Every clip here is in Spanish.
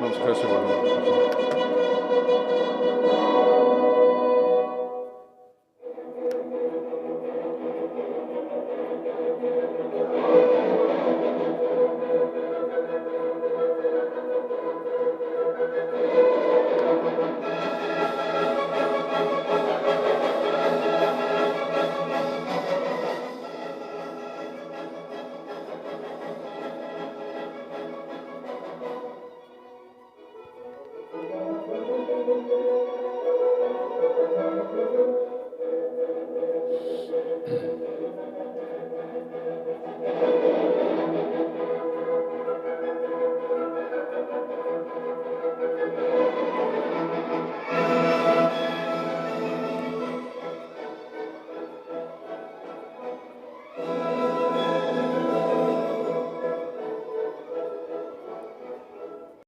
vamos a dejar ese volumen.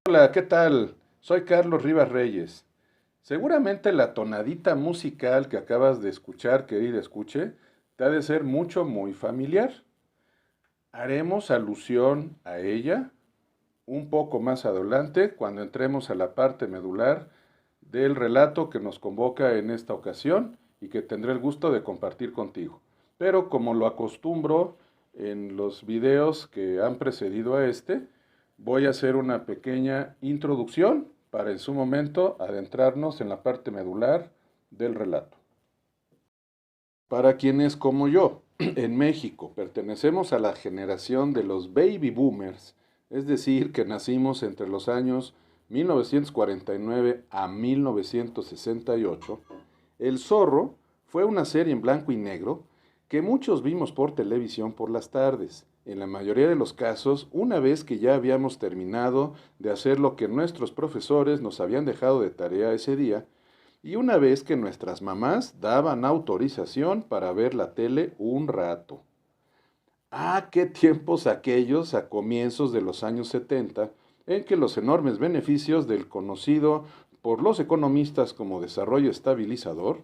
Hola, ¿qué tal? Soy Carlos Rivas Reyes. Seguramente la tonadita musical que acabas de escuchar, querida escuche, te ha de ser muy familiar. Haremos alusión a ella un poco más adelante cuando entremos a la parte medular del relato que nos convoca en esta ocasión y que tendré el gusto de compartir contigo. Pero como lo acostumbro en los videos que han precedido a este, voy a hacer una pequeña introducción para en su momento adentrarnos en la parte medular del relato. Para quienes como yo, en México, pertenecemos a la generación de los baby boomers, es decir, que nacimos entre los años 1949 a 1968, El Zorro fue una serie en blanco y negro que muchos vimos por televisión por las tardes, en la mayoría de los casos una vez que ya habíamos terminado de hacer lo que nuestros profesores nos habían dejado de tarea ese día, y una vez que nuestras mamás daban autorización para ver la tele un rato. Ah, qué tiempos aquellos a comienzos de los años 70, en que los enormes beneficios del conocido por los economistas como desarrollo estabilizador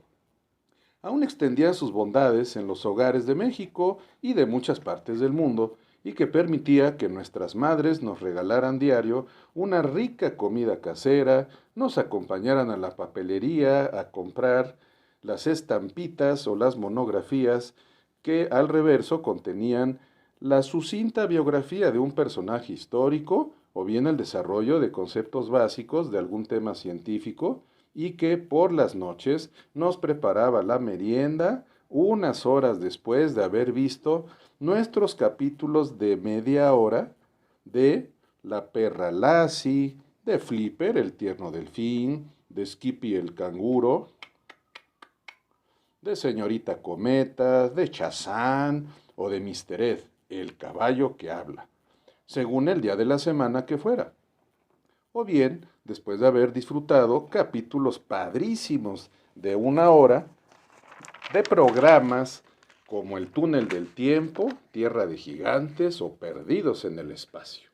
aún extendían sus bondades en los hogares de México y de muchas partes del mundo, y que permitía que nuestras madres nos regalaran diario una rica comida casera, nos acompañaran a la papelería a comprar las estampitas o las monografías que al reverso contenían la sucinta biografía de un personaje histórico o bien el desarrollo de conceptos básicos de algún tema científico, y que por las noches nos preparaba la merienda unas horas después de haber visto nuestros capítulos de media hora de La perra Lassie, de Flipper, el tierno delfín, de Skippy el canguro, de Señorita Cometa, de Chazán o de Mr. Ed, el caballo que habla, según el día de la semana que fuera. O bien, después de haber disfrutado capítulos padrísimos de una hora de programas como El túnel del tiempo, Tierra de gigantes o Perdidos en el espacio.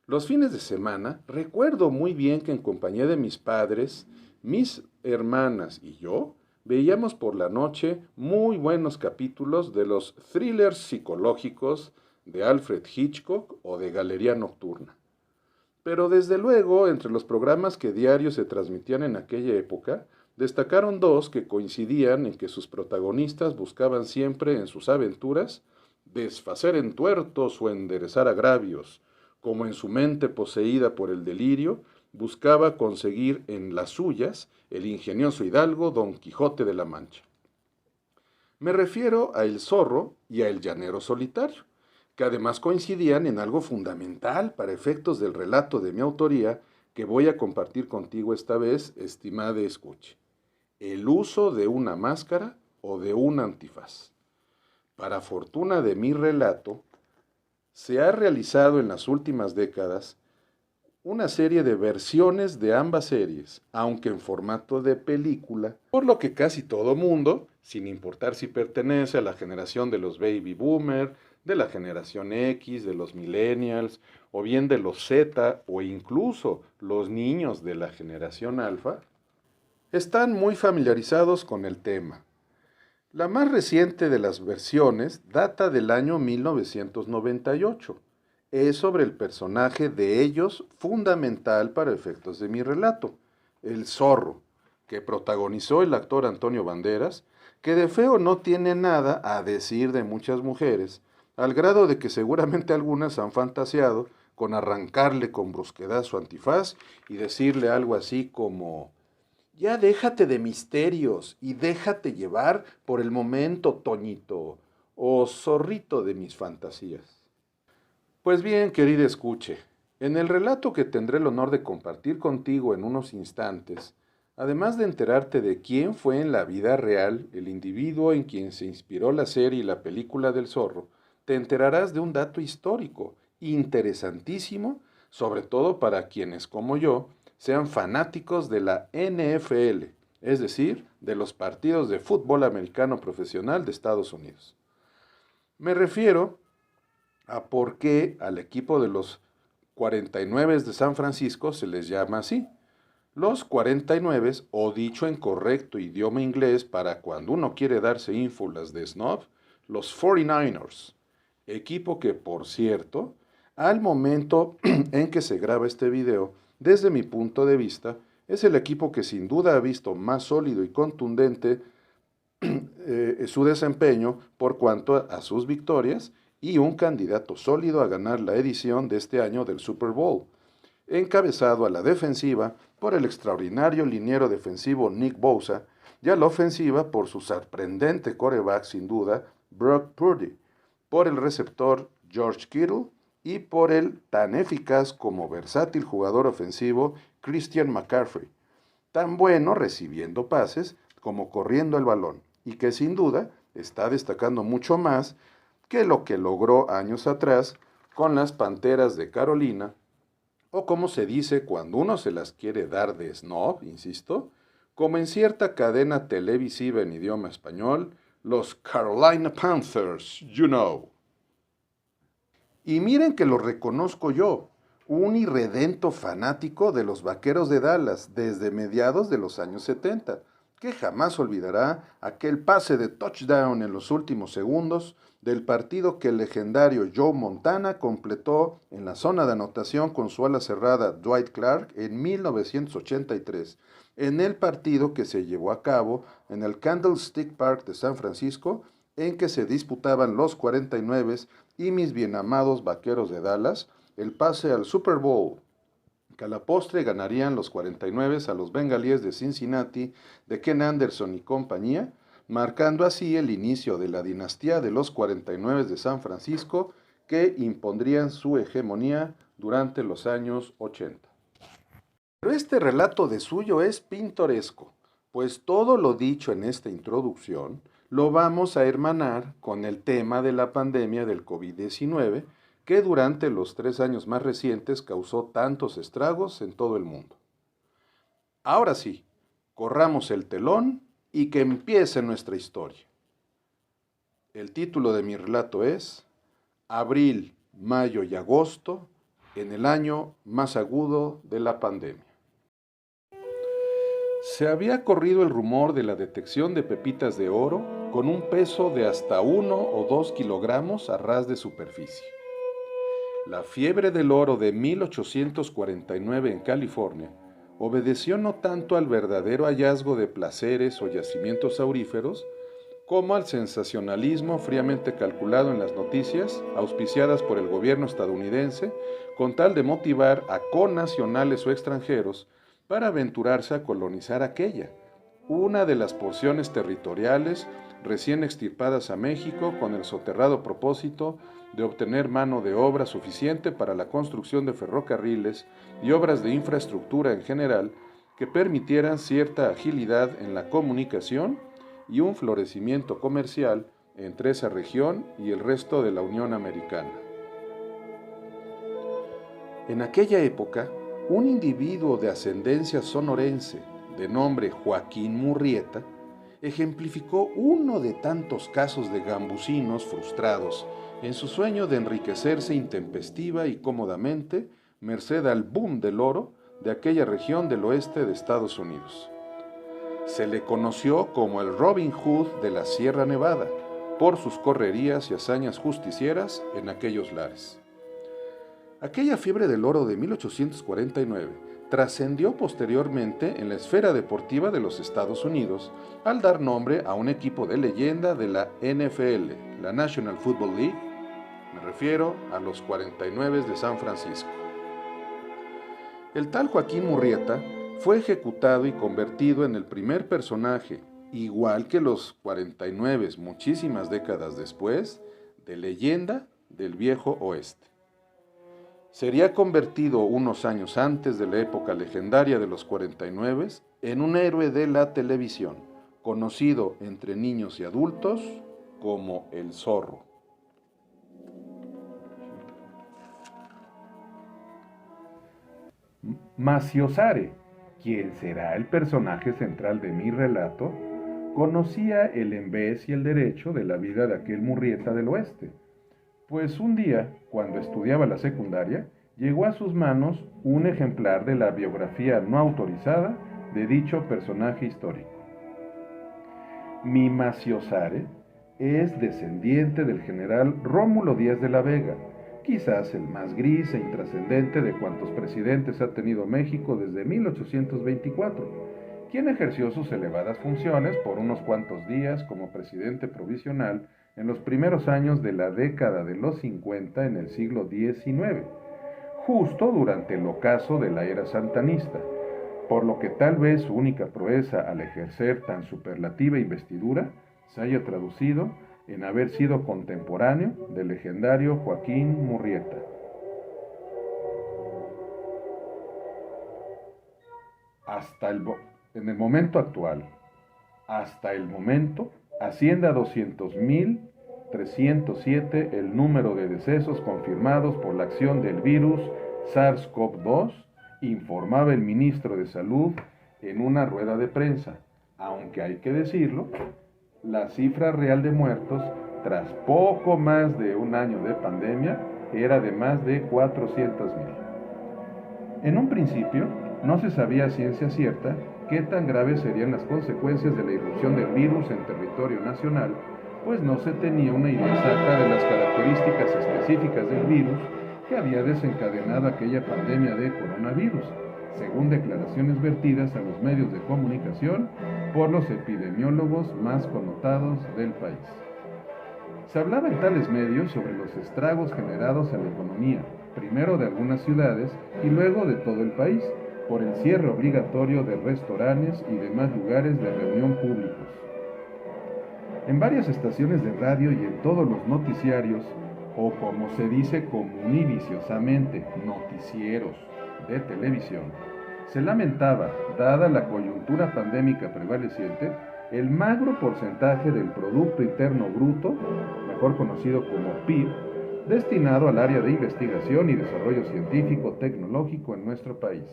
Los fines de semana recuerdo muy bien que en compañía de mis padres, mis hermanas y yo veíamos por la noche muy buenos capítulos de los thrillers psicológicos de Alfred Hitchcock o de Galería Nocturna. Pero desde luego, entre los programas que diario se transmitían en aquella época, destacaron dos que coincidían en que sus protagonistas buscaban siempre en sus aventuras desfacer entuertos o enderezar agravios, como en su mente poseída por el delirio, buscaba conseguir en las suyas el ingenioso hidalgo Don Quijote de la Mancha. Me refiero a El Zorro y a El Llanero Solitario, que además coincidían en algo fundamental para efectos del relato de mi autoría que voy a compartir contigo esta vez, estimada escuche: el uso de una máscara o de un antifaz. Para fortuna de mi relato, se ha realizado en las últimas décadas una serie de versiones de ambas series, aunque en formato de película, por lo que casi todo mundo, sin importar si pertenece a la generación de los baby boomer, de la generación X, de los millennials, o bien de los Z, o incluso los niños de la generación alfa, están muy familiarizados con el tema. La más reciente de las versiones data del año 1998, es sobre el personaje de ellos fundamental para efectos de mi relato, el zorro, que protagonizó el actor Antonio Banderas, que de feo no tiene nada a decir de muchas mujeres, al grado de que seguramente algunas han fantaseado con arrancarle con brusquedad su antifaz y decirle algo así como: ya déjate de misterios y déjate llevar por el momento, Toñito, o zorrito de mis fantasías. Pues bien, querida escuche, en el relato que tendré el honor de compartir contigo en unos instantes, además de enterarte de quién fue en la vida real el individuo en quien se inspiró la serie y la película del zorro, te enterarás de un dato histórico interesantísimo, sobre todo para quienes como yo sean fanáticos de la NFL, es decir, de los partidos de fútbol americano profesional de Estados Unidos. Me refiero a por qué al equipo de los 49 de San Francisco se les llama así. Los 49, o dicho en correcto idioma inglés para cuando uno quiere darse ínfulas de snob, los 49ers, equipo que, por cierto, al momento en que se graba este video, desde mi punto de vista, es el equipo que sin duda ha visto más sólido y contundente su desempeño por cuanto a sus victorias y un candidato sólido a ganar la edición de este año del Super Bowl, encabezado a la defensiva por el extraordinario liniero defensivo Nick Bosa y a la ofensiva por su sorprendente quarterback sin duda, Brock Purdy, por el receptor George Kittle y por el tan eficaz como versátil jugador ofensivo Christian McCaffrey, tan bueno recibiendo pases como corriendo el balón, y que sin duda está destacando mucho más que lo que logró años atrás con las Panteras de Carolina, o como se dice cuando uno se las quiere dar de snob, insisto, como en cierta cadena televisiva en idioma español, los Carolina Panthers, you know. Y miren que lo reconozco yo, un irredento fanático de los Vaqueros de Dallas desde mediados de los años 70, que jamás olvidará aquel pase de touchdown en los últimos segundos del partido que el legendario Joe Montana completó en la zona de anotación con su ala cerrada Dwight Clark en 1983, en el partido que se llevó a cabo en el Candlestick Park de San Francisco, en que se disputaban los 49 y mis bienamados Vaqueros de Dallas el pase al Super Bowl, que a la postre ganarían los 49 a los Bengalíes de Cincinnati de Ken Anderson y compañía, marcando así el inicio de la dinastía de los 49 de San Francisco que impondrían su hegemonía durante los años 80. Pero este relato de suyo es pintoresco, pues todo lo dicho en esta introducción lo vamos a hermanar con el tema de la pandemia del COVID-19 que durante los 3 años más recientes causó tantos estragos en todo el mundo. Ahora sí, corramos el telón y que empiece nuestra historia. El título de mi relato es Abril, Mayo y Agosto en el año más agudo de la pandemia. Se había corrido el rumor de la detección de pepitas de oro con un peso de hasta 1 o 2 kilogramos a ras de superficie. La fiebre del oro de 1849 en California obedeció no tanto al verdadero hallazgo de placeres o yacimientos auríferos, como al sensacionalismo fríamente calculado en las noticias, auspiciadas por el gobierno estadounidense, con tal de motivar a connacionales o extranjeros para aventurarse a colonizar aquella, una de las porciones territoriales recién extirpadas a México con el soterrado propósito de obtener mano de obra suficiente para la construcción de ferrocarriles y obras de infraestructura en general que permitieran cierta agilidad en la comunicación y un florecimiento comercial entre esa región y el resto de la Unión Americana. En aquella época, un individuo de ascendencia sonorense, de nombre Joaquín Murrieta, ejemplificó uno de tantos casos de gambusinos frustrados en su sueño de enriquecerse intempestiva y cómodamente, merced al boom del oro de aquella región del oeste de Estados Unidos. Se le conoció como el Robin Hood de la Sierra Nevada, por sus correrías y hazañas justicieras en aquellos lares. Aquella fiebre del oro de 1849 trascendió posteriormente en la esfera deportiva de los Estados Unidos al dar nombre a un equipo de leyenda de la NFL, la National Football League. Me refiero a los 49 de San Francisco. El tal Joaquín Murrieta fue ejecutado y convertido en el primer personaje, igual que los 49 muchísimas décadas después, de leyenda del viejo oeste. Sería convertido unos años antes de la época legendaria de los 49 en un héroe de la televisión, conocido entre niños y adultos como el Zorro. Maciosare, quien será el personaje central de mi relato, conocía el envés y el derecho de la vida de aquel Murrieta del oeste. Pues un día, cuando estudiaba la secundaria, llegó a sus manos un ejemplar de la biografía no autorizada de dicho personaje histórico. Mi Maciosare es descendiente del general Rómulo Díaz de la Vega, quizás el más gris e intrascendente de cuantos presidentes ha tenido México desde 1824, quien ejerció sus elevadas funciones por unos cuantos días como presidente provisional en los primeros años de la década de los 50 en el siglo XIX, justo durante el ocaso de la era santanista, por lo que tal vez su única proeza al ejercer tan superlativa investidura se haya traducido en haber sido contemporáneo del legendario Joaquín Murrieta. En el momento actual, hasta el momento, asciende a 200.307 el número de decesos confirmados por la acción del virus SARS-CoV-2, informaba el ministro de Salud en una rueda de prensa, aunque hay que decirlo, la cifra real de muertos tras poco más de un año de pandemia era de más de 400,000. En un principio, no se sabía a ciencia cierta qué tan graves serían las consecuencias de la irrupción del virus en territorio nacional, pues no se tenía una idea exacta de las características específicas del virus que había desencadenado aquella pandemia de coronavirus, según declaraciones vertidas a los medios de comunicación por los epidemiólogos más connotados del país. Se hablaba en tales medios sobre los estragos generados a la economía, primero de algunas ciudades y luego de todo el país, por el cierre obligatorio de restaurantes y demás lugares de reunión públicos. En varias estaciones de radio y en todos los noticiarios, o como se dice común y viciosamente, noticieros de televisión, se lamentaba, dada la coyuntura pandémica prevaleciente, el magro porcentaje del Producto Interno Bruto, mejor conocido como PIB, destinado al área de investigación y desarrollo científico-tecnológico en nuestro país,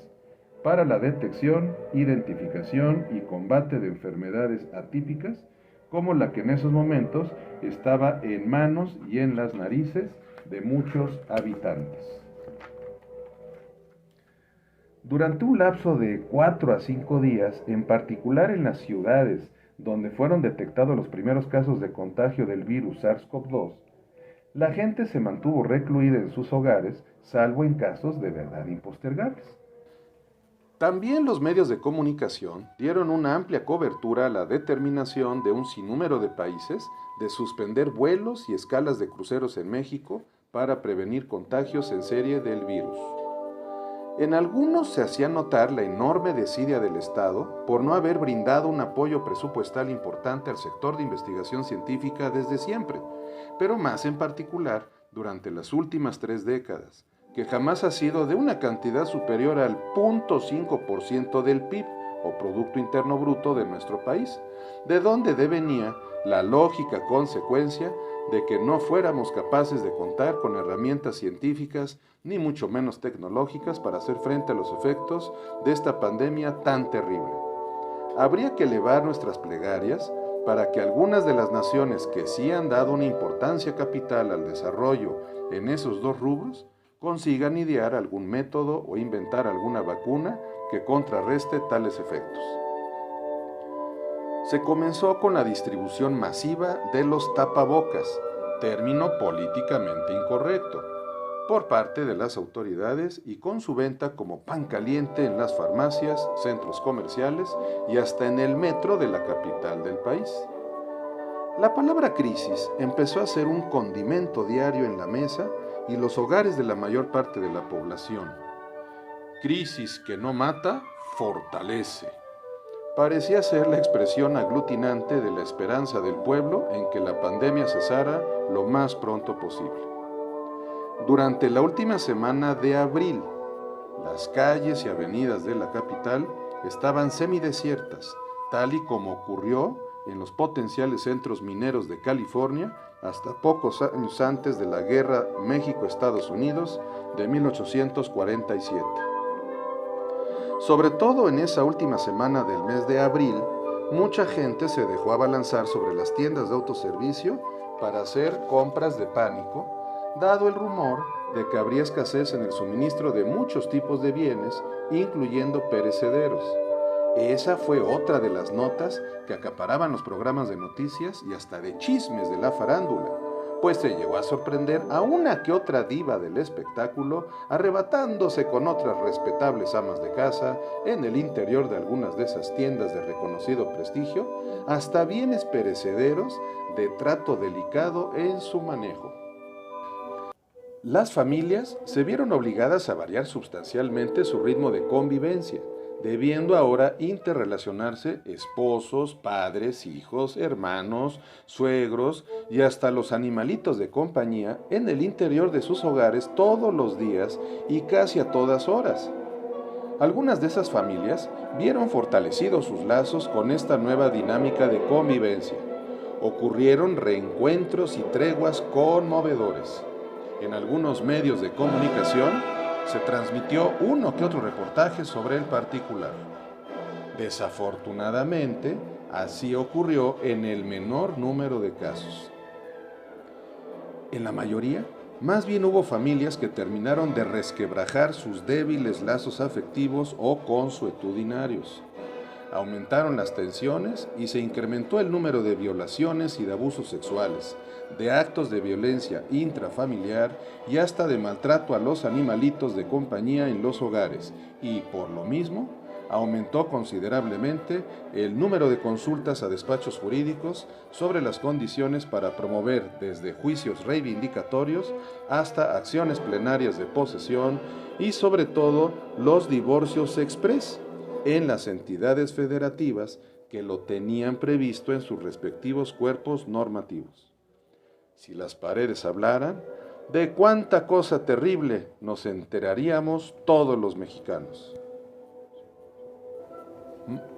para la detección, identificación y combate de enfermedades atípicas, como la que en esos momentos estaba en manos y en las narices de muchos habitantes. Durante un lapso de 4 a 5 días, en particular en las ciudades donde fueron detectados los primeros casos de contagio del virus SARS-CoV-2, la gente se mantuvo recluida en sus hogares, salvo en casos de verdad impostergables. También los medios de comunicación dieron una amplia cobertura a la determinación de un sinnúmero de países de suspender vuelos y escalas de cruceros en México para prevenir contagios en serie del virus. En algunos se hacía notar la enorme desidia del Estado por no haber brindado un apoyo presupuestal importante al sector de investigación científica desde siempre, pero más en particular durante las últimas 3 décadas, que jamás ha sido de una cantidad superior al 0.5% del PIB o Producto Interno Bruto de nuestro país, de donde devenía la lógica consecuencia de que no fuéramos capaces de contar con herramientas científicas ni mucho menos tecnológicas para hacer frente a los efectos de esta pandemia tan terrible. Habría que elevar nuestras plegarias para que algunas de las naciones que sí han dado una importancia capital al desarrollo en esos 2 rubros consigan idear algún método o inventar alguna vacuna que contrarreste tales efectos. Se comenzó con la distribución masiva de los tapabocas, término políticamente incorrecto, por parte de las autoridades y con su venta como pan caliente en las farmacias, centros comerciales y hasta en el metro de la capital del país. La palabra crisis empezó a ser un condimento diario en la mesa y los hogares de la mayor parte de la población. Crisis que no mata, fortalece. Parecía ser la expresión aglutinante de la esperanza del pueblo en que la pandemia cesara lo más pronto posible. Durante la última semana de abril, las calles y avenidas de la capital estaban semidesiertas, tal y como ocurrió en los potenciales centros mineros de California hasta pocos años antes de la Guerra México-Estados Unidos de 1847. Sobre todo en esa última semana del mes de abril, mucha gente se dejó abalanzar sobre las tiendas de autoservicio para hacer compras de pánico, dado el rumor de que habría escasez en el suministro de muchos tipos de bienes, incluyendo perecederos. Esa fue otra de las notas que acaparaban los programas de noticias y hasta de chismes de la farándula, pues se llegó a sorprender a una que otra diva del espectáculo arrebatándose con otras respetables amas de casa en el interior de algunas de esas tiendas de reconocido prestigio, hasta bienes perecederos de trato delicado en su manejo. Las familias se vieron obligadas a variar sustancialmente su ritmo de convivencia, debiendo ahora interrelacionarse esposos, padres, hijos, hermanos, suegros y hasta los animalitos de compañía en el interior de sus hogares todos los días y casi a todas horas. Algunas de esas familias vieron fortalecidos sus lazos con esta nueva dinámica de convivencia. Ocurrieron reencuentros y treguas conmovedores. En algunos medios de comunicación se transmitió uno que otro reportaje sobre el particular. Desafortunadamente, así ocurrió en el menor número de casos. En la mayoría, más bien hubo familias que terminaron de resquebrajar sus débiles lazos afectivos o consuetudinarios. Aumentaron las tensiones y se incrementó el número de violaciones y de abusos sexuales, de actos de violencia intrafamiliar y hasta de maltrato a los animalitos de compañía en los hogares y, por lo mismo, aumentó considerablemente el número de consultas a despachos jurídicos sobre las condiciones para promover desde juicios reivindicatorios hasta acciones plenarias de posesión y sobre todo los divorcios exprés en las entidades federativas que lo tenían previsto en sus respectivos cuerpos normativos. Si las paredes hablaran, de cuánta cosa terrible nos enteraríamos todos los mexicanos.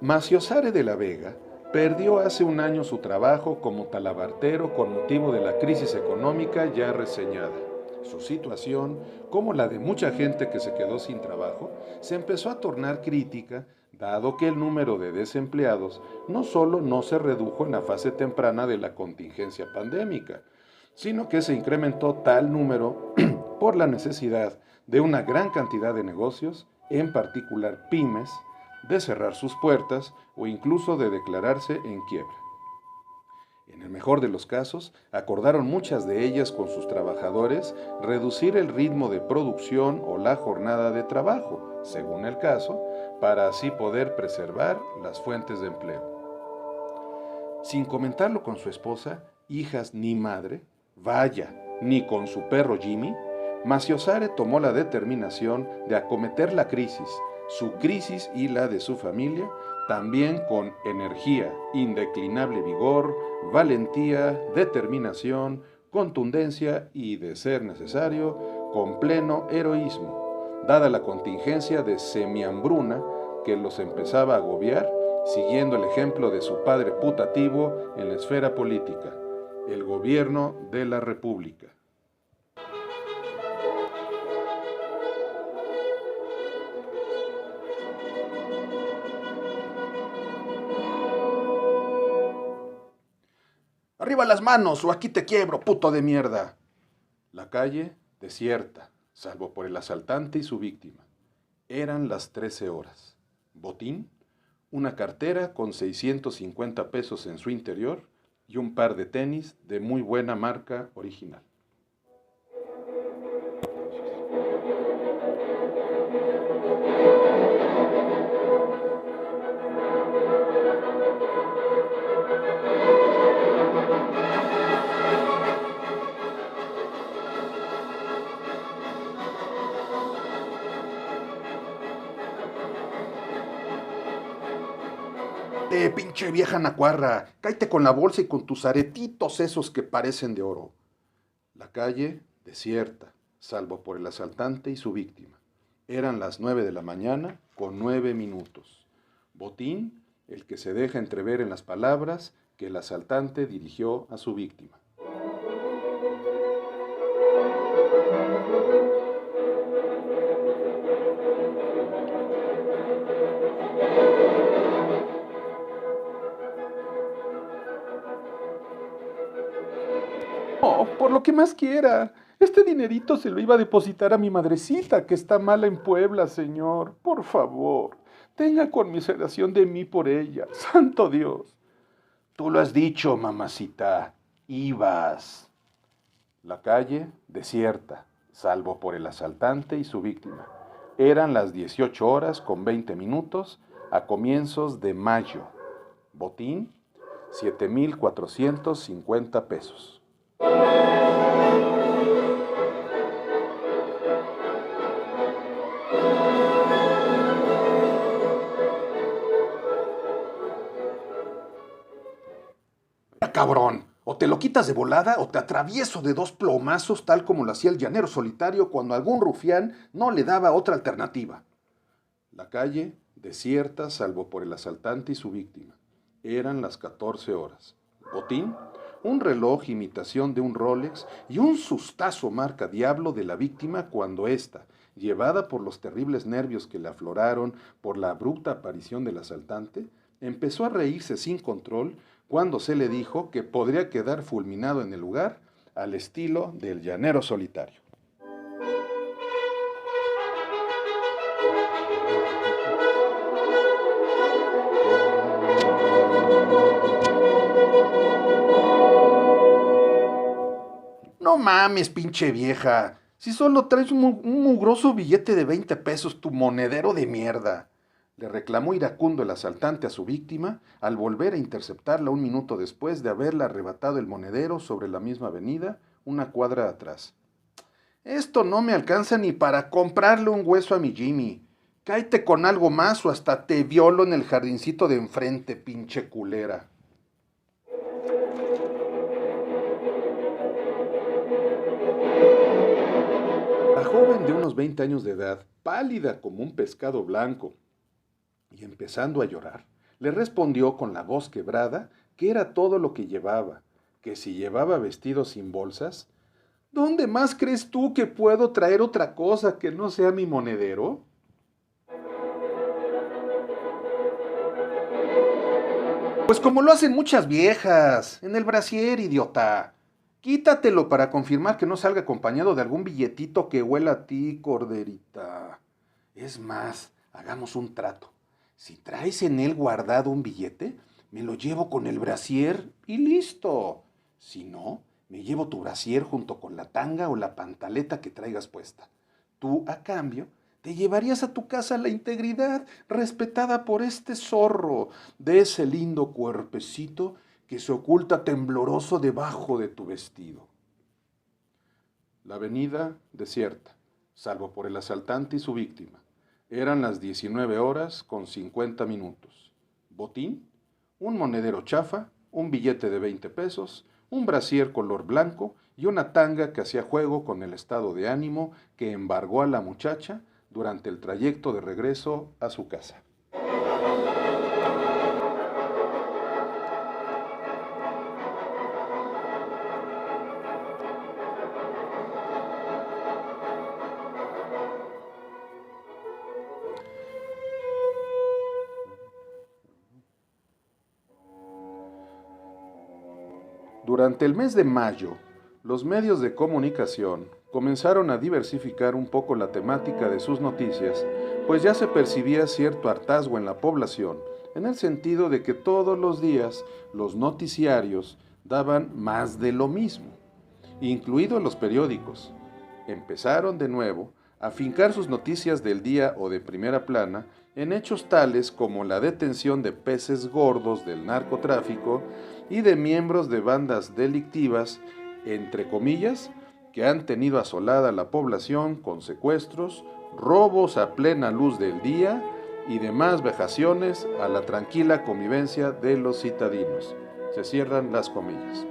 Maciosare de la Vega perdió hace un año su trabajo como talabartero con motivo de la crisis económica ya reseñada. Su situación, como la de mucha gente que se quedó sin trabajo, se empezó a tornar crítica, dado que el número de desempleados no solo no se redujo en la fase temprana de la contingencia pandémica, sino que se incrementó tal número por la necesidad de una gran cantidad de negocios, en particular pymes, de cerrar sus puertas o incluso de declararse en quiebra. En el mejor de los casos, acordaron muchas de ellas con sus trabajadores reducir el ritmo de producción o la jornada de trabajo, según el caso, para así poder preservar las fuentes de empleo. Sin comentarlo con su esposa, hijas ni madre, vaya, ni con su perro Jimmy, Maciosare tomó la determinación de acometer la crisis, su crisis y la de su familia, también con energía, indeclinable vigor, valentía, determinación, contundencia y, de ser necesario, con pleno heroísmo, dada la contingencia de semihambruna que los empezaba a agobiar, siguiendo el ejemplo de su padre putativo en la esfera política, el gobierno de la República. ¡Arriba las manos o aquí te quiebro, puto de mierda! La calle desierta, salvo por el asaltante y su víctima. Eran las 13 horas. Botín, una cartera con 650 pesos en su interior y un par de tenis de muy buena marca original. Pinche vieja nacuarra! Cáete con la bolsa y con tus aretitos esos que parecen de oro. La calle desierta, salvo por el asaltante y su víctima. Eran las 9 de la mañana con 9 minutos. Botín, el que se deja entrever en las palabras que el asaltante dirigió a su víctima. Oh, por lo que más quiera. Este dinerito se lo iba a depositar a mi madrecita, que está mala en Puebla, señor. Por favor, tenga conmiseración de mí por ella. Santo Dios. Tú lo has dicho, mamacita. Ibas. La calle desierta, salvo por el asaltante y su víctima. Eran las 18 horas con 20 minutos a comienzos de mayo. Botín, 7,450 pesos. Cabrón, o te lo quitas de volada o te atravieso de 2 plomazos tal como lo hacía el llanero solitario cuando algún rufián no le daba otra alternativa. La calle desierta salvo por el asaltante y su víctima. Eran las 14 horas. Botín, un reloj imitación de un Rolex y un sustazo marca diablo de la víctima cuando ésta, llevada por los terribles nervios que le afloraron por la abrupta aparición del asaltante, empezó a reírse sin control cuando se le dijo que podría quedar fulminado en el lugar al estilo del llanero solitario. No mames, pinche vieja. Si solo traes un mugroso billete de 20 pesos, tu monedero de mierda. Le reclamó iracundo el asaltante a su víctima al volver a interceptarla un minuto después de haberle arrebatado el monedero sobre la misma avenida, una cuadra atrás. Esto no me alcanza ni para comprarle un hueso a mi Jimmy. Cáete con algo más o hasta te violo en el jardincito de enfrente, pinche culera. La joven de unos 20 años de edad, pálida como un pescado blanco y empezando a llorar, le respondió con la voz quebrada que era todo lo que llevaba, que si llevaba vestido sin bolsas, ¿dónde más crees tú que puedo traer otra cosa que no sea mi monedero? Pues como lo hacen muchas viejas, en el brasier, idiota. Quítatelo para confirmar que no salga acompañado de algún billetito que huela a ti, corderita. Es más, hagamos un trato. Si traes en él guardado un billete, me lo llevo con el brasier y listo. Si no, me llevo tu brasier junto con la tanga o la pantaleta que traigas puesta. Tú, a cambio, te llevarías a tu casa la integridad respetada por este zorro de ese lindo cuerpecito que se oculta tembloroso debajo de tu vestido. La avenida desierta, salvo por el asaltante y su víctima. Eran las 19 horas con 50 minutos. Botín, un monedero chafa, un billete de 20 pesos, un brasier color blanco y una tanga que hacía juego con el estado de ánimo que embargó a la muchacha durante el trayecto de regreso a su casa. Durante el mes de mayo, los medios de comunicación comenzaron a diversificar un poco la temática de sus noticias, pues ya se percibía cierto hartazgo en la población, en el sentido de que todos los días los noticiarios daban más de lo mismo, incluidos los periódicos. Empezaron de nuevo a fincar sus noticias del día o de primera plana en hechos tales como la detención de peces gordos del narcotráfico y de miembros de bandas delictivas, entre comillas, que han tenido asolada a la población con secuestros, robos a plena luz del día y demás vejaciones a la tranquila convivencia de los citadinos. Se cierran las comillas.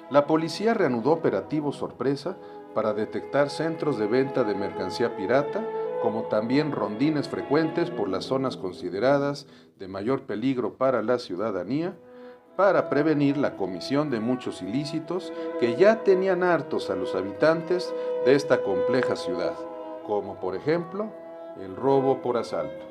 La policía reanudó operativos sorpresa para detectar centros de venta de mercancía pirata, como también rondines frecuentes por las zonas consideradas de mayor peligro para la ciudadanía, para prevenir la comisión de muchos ilícitos que ya tenían hartos a los habitantes de esta compleja ciudad, como por ejemplo el robo por asalto.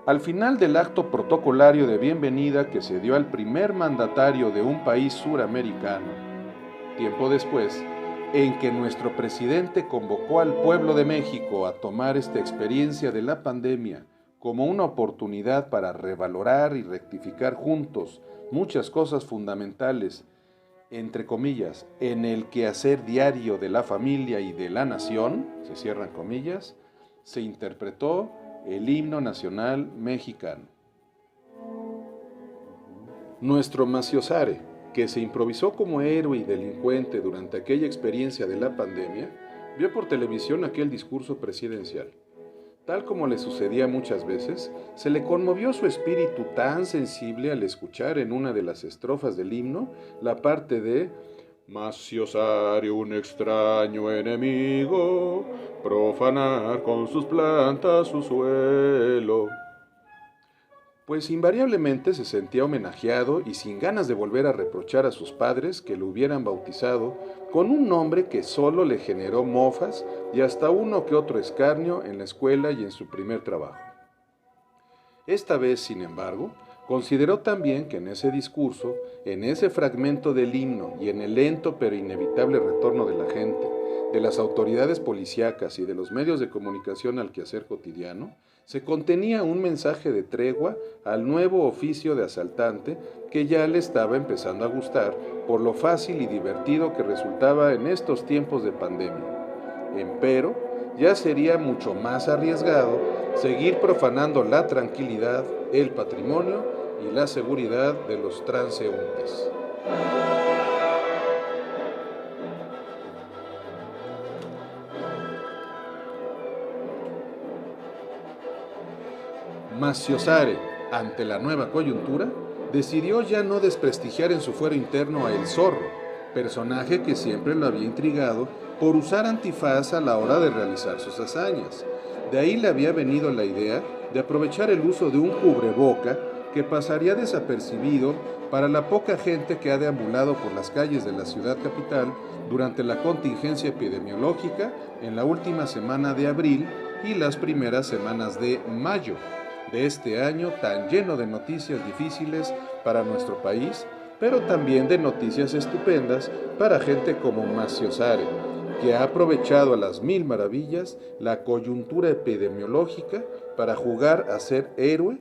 Al final del acto protocolario de bienvenida que se dio al primer mandatario de un país suramericano, tiempo después, en que nuestro presidente convocó al pueblo de México a tomar esta experiencia de la pandemia como una oportunidad para revalorar y rectificar juntos muchas cosas fundamentales, entre comillas, en el quehacer diario de la familia y de la nación, se cierran comillas, se interpretó el himno nacional mexicano. Nuestro Maciosare, que se improvisó como héroe y delincuente durante aquella experiencia de la pandemia, vio por televisión aquel discurso presidencial. Tal como le sucedía muchas veces, se le conmovió su espíritu tan sensible al escuchar en una de las estrofas del himno la parte de Maciosare, un extraño enemigo, profanar con sus plantas su suelo. Pues invariablemente se sentía homenajeado y sin ganas de volver a reprochar a sus padres que lo hubieran bautizado con un nombre que solo le generó mofas y hasta uno que otro escarnio en la escuela y en su primer trabajo. Esta vez, sin embargo, consideró también que en ese discurso, en ese fragmento del himno y en el lento pero inevitable retorno de la gente, de las autoridades policíacas y de los medios de comunicación al quehacer cotidiano, se contenía un mensaje de tregua al nuevo oficio de asaltante que ya le estaba empezando a gustar por lo fácil y divertido que resultaba en estos tiempos de pandemia. Empero, ya sería mucho más arriesgado seguir profanando la tranquilidad, el patrimonio y la seguridad de los transeúntes. Maciosare, ante la nueva coyuntura, decidió ya no desprestigiar en su fuero interno a El Zorro, personaje que siempre lo había intrigado por usar antifaz a la hora de realizar sus hazañas. De ahí le había venido la idea de aprovechar el uso de un cubreboca que pasaría desapercibido para la poca gente que ha deambulado por las calles de la ciudad capital durante la contingencia epidemiológica en la última semana de abril y las primeras semanas de mayo de este año tan lleno de noticias difíciles para nuestro país, pero también de noticias estupendas para gente como Maciosare, que ha aprovechado a las mil maravillas la coyuntura epidemiológica para jugar a ser héroe,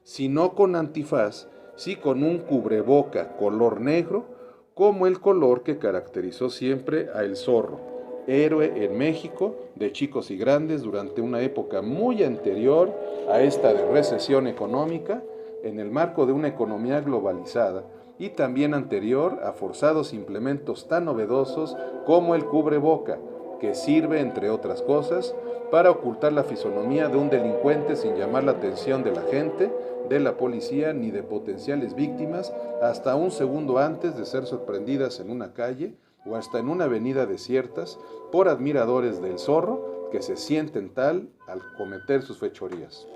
si no con antifaz, sí con un cubreboca color negro, como el color que caracterizó siempre a El Zorro, héroe en México de chicos y grandes durante una época muy anterior a esta de recesión económica, en el marco de una economía globalizada, y también anterior a forzados implementos tan novedosos como el cubreboca, que sirve, entre otras cosas, para ocultar la fisonomía de un delincuente sin llamar la atención de la gente, de la policía ni de potenciales víctimas, hasta un segundo antes de ser sorprendidas en una calle o hasta en una avenida desiertas por admiradores del Zorro que se sienten tal al cometer sus fechorías.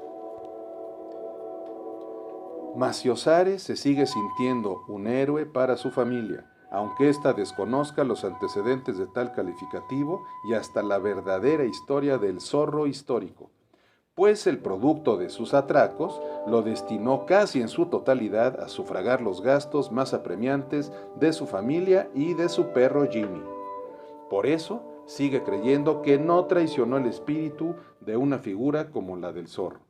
Maciosare se sigue sintiendo un héroe para su familia, aunque ésta desconozca los antecedentes de tal calificativo y hasta la verdadera historia del Zorro histórico, pues el producto de sus atracos lo destinó casi en su totalidad a sufragar los gastos más apremiantes de su familia y de su perro Jimmy. Por eso, sigue creyendo que no traicionó el espíritu de una figura como la del Zorro.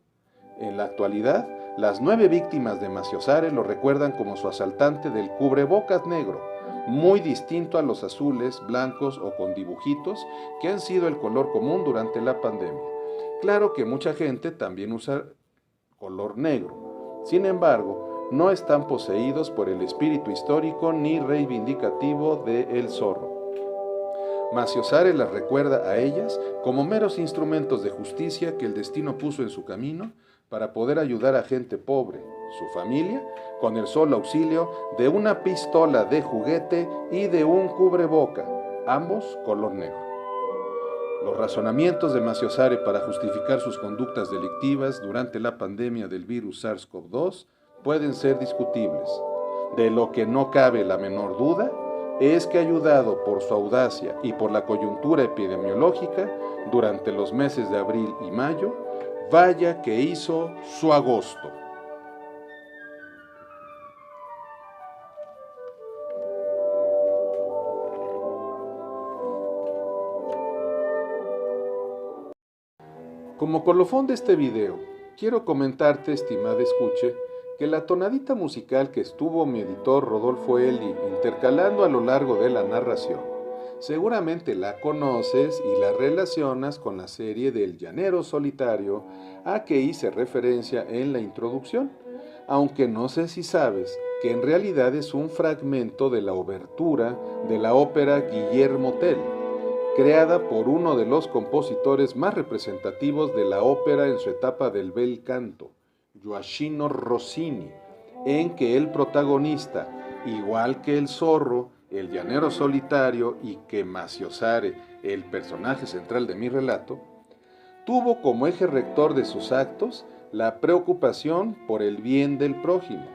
En la actualidad, las 9 víctimas de Maciosare lo recuerdan como su asaltante del cubrebocas negro, muy distinto a los azules, blancos o con dibujitos que han sido el color común durante la pandemia. Claro que mucha gente también usa color negro. Sin embargo, no están poseídos por el espíritu histórico ni reivindicativo de El Zorro. Maciosare las recuerda a ellas como meros instrumentos de justicia que el destino puso en su camino para poder ayudar a gente pobre, su familia, con el solo auxilio de una pistola de juguete y de un cubreboca, ambos color negro. Los razonamientos de Maciosare para justificar sus conductas delictivas durante la pandemia del virus SARS-CoV-2 pueden ser discutibles. De lo que no cabe la menor duda es que, ayudado por su audacia y por la coyuntura epidemiológica, durante los meses de abril y mayo, vaya que hizo su agosto. Como colofón de este video, quiero comentarte, estimada escuche, que la tonadita musical que estuvo mi editor Rodolfo Eli intercalando a lo largo de la narración, seguramente la conoces y la relacionas con la serie del Llanero Solitario a que hice referencia en la introducción, aunque no sé si sabes que en realidad es un fragmento de la obertura de la ópera Guillermo Tell, creada por uno de los compositores más representativos de la ópera en su etapa del bel canto, Gioachino Rossini, en que el protagonista, igual que el zorro, el llanero solitario y que Maciosare, el personaje central de mi relato, tuvo como eje rector de sus actos la preocupación por el bien del prójimo.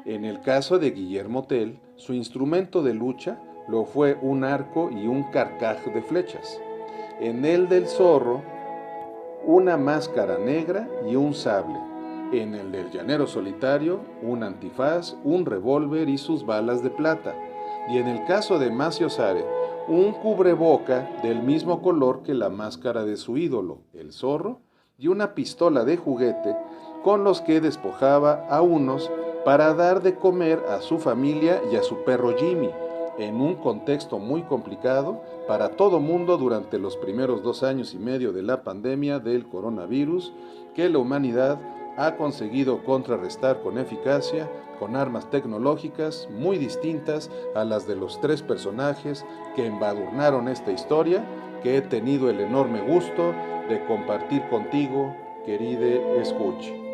En el caso de Guillermo Tell, su instrumento de lucha lo fue un arco y un carcaj de flechas. En el del zorro, una máscara negra y un sable. En el del llanero solitario, un antifaz, un revólver y sus balas de plata. Y en el caso de Maciosare, un cubreboca del mismo color que la máscara de su ídolo, el zorro, y una pistola de juguete con los que despojaba a unos para dar de comer a su familia y a su perro Jimmy, en un contexto muy complicado para todo mundo durante los primeros 2 años y medio de la pandemia del coronavirus, que la humanidad ha conseguido contrarrestar con eficacia con armas tecnológicas muy distintas a las de los 3 personajes que embadurnaron esta historia que he tenido el enorme gusto de compartir contigo, querida escuche.